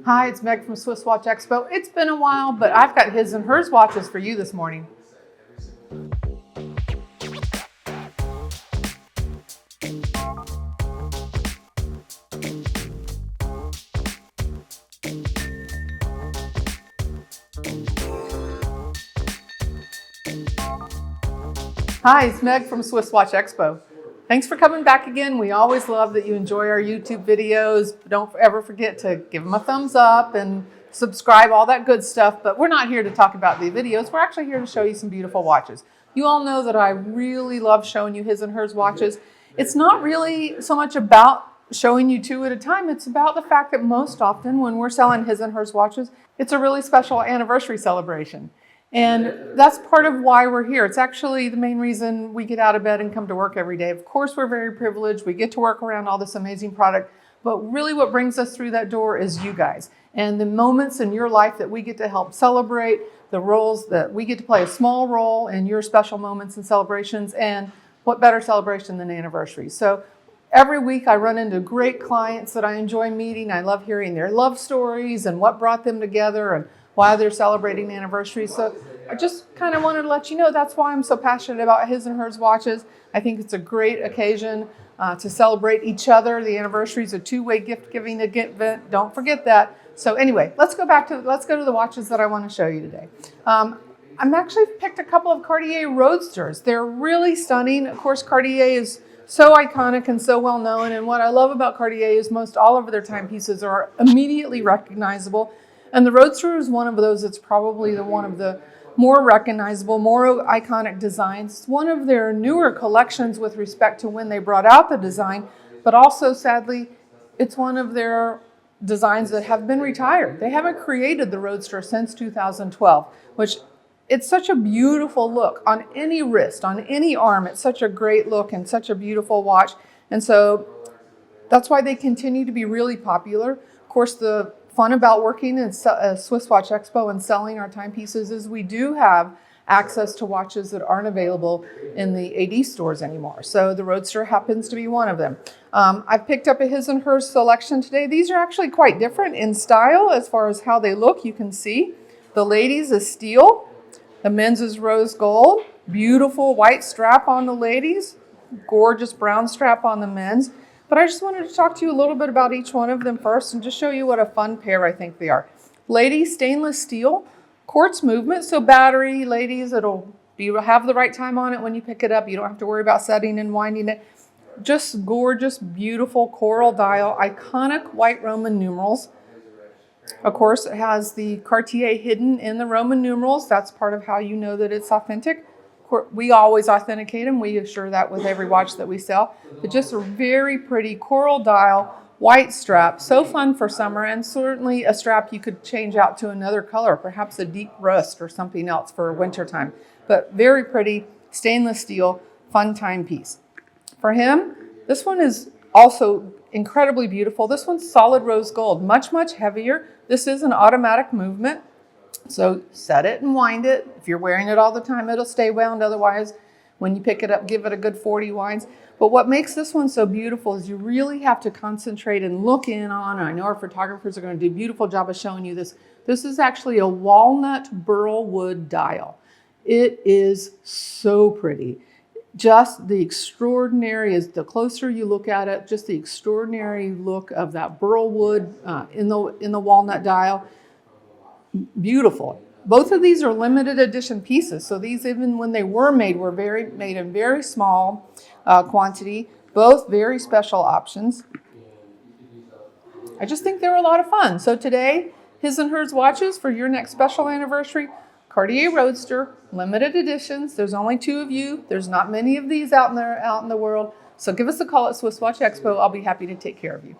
Hi, it's Meg from SwissWatchExpo. It's been a while, but I've got his and hers watches for you this morning. Hi, it's Meg from SwissWatchExpo. Thanks for coming back again. We always love that you enjoy our YouTube videos. Don't ever forget to give them a thumbs up and subscribe, all that good stuff. But we're not here to talk about the videos. We're actually here to show you some beautiful watches. You all know that I really love showing you his and hers watches. It's not really so much about showing you two at a time. It's about the fact that most often when we're selling his and hers watches, it's a really special anniversary celebration. And that's part of why we're here. It's actually the main reason we get out of bed and come to work every day. Of course, we're very privileged. We get to work around all this amazing product. But really what brings us through that door is you guys. And the moments in your life that we get to help celebrate, the roles that we get to play a small role in your special moments and celebrations. And what better celebration than anniversaries? So every week I run into great clients that I enjoy meeting. I love hearing their love stories and what brought them together and why they're celebrating anniversaries. So I just kind of wanted to let you know that's why I'm so passionate about his and hers watches. I think it's a great occasion to celebrate each other. The anniversary is a two-way gift-giving event. Don't forget that. So anyway, let's go to the watches that I want to show you today. I'm actually picked a couple of Cartier Roadsters. They're really stunning. Of course, Cartier is so iconic and so well known. And what I love about Cartier is most all of their timepieces are immediately recognizable. And the Roadster is one of those that's probably one of the more recognizable, more iconic designs. It's one of their newer collections with respect to when they brought out the design, but also, sadly, it's one of their designs that have been retired. They haven't created the Roadster since 2012, which it's such a beautiful look on any wrist, on any arm. It's such a great look and such a beautiful watch. And so that's why they continue to be really popular. Of course, the fun about working in SwissWatchExpo and selling our timepieces is we do have access to watches that aren't available in the AD stores anymore. So the Roadster happens to be one of them. I've picked up a his and hers selection today. These are actually quite different in style as far as how they look. You can see the ladies is steel, the men's is rose gold, beautiful white strap on the ladies, gorgeous brown strap on the men's. But I just wanted to talk to you a little bit about each one of them first and just show you what a fun pair I think they are. Ladies, stainless steel, quartz movement. So battery, ladies, have the right time on it when you pick it up. You don't have to worry about setting and winding it. Just gorgeous, beautiful coral dial, iconic white Roman numerals. Of course, it has the Cartier hidden in the Roman numerals. That's part of how you know that it's authentic. We always authenticate them. We assure that with every watch that we sell. But just a very pretty coral dial, white strap. So fun for summer, and certainly a strap you could change out to another color, perhaps a deep rust or something else for wintertime. But very pretty, stainless steel, fun timepiece. For him, this one is also incredibly beautiful. This one's solid rose gold, much, much heavier. This is an automatic movement. So set it and wind it. If you're wearing it all the time, it'll stay wound. Otherwise, when you pick it up, give it a good 40 winds. But what makes this one so beautiful is you really have to concentrate and look in on, I know our photographers are going to do a beautiful job of showing you this. This is actually a walnut burl wood dial. It is so pretty. Just the extraordinary, as the closer you look at it, just the extraordinary look of that burl wood in the walnut dial. Beautiful. Both of these are limited edition pieces. So these, even when they were made in very small quantity. Both very special options. I just think they're a lot of fun. So today, his and hers watches for your next special anniversary. Cartier Roadster, limited editions. There's only 2 of you. There's not many of these out in the world. So give us a call at SwissWatchExpo. I'll be happy to take care of you.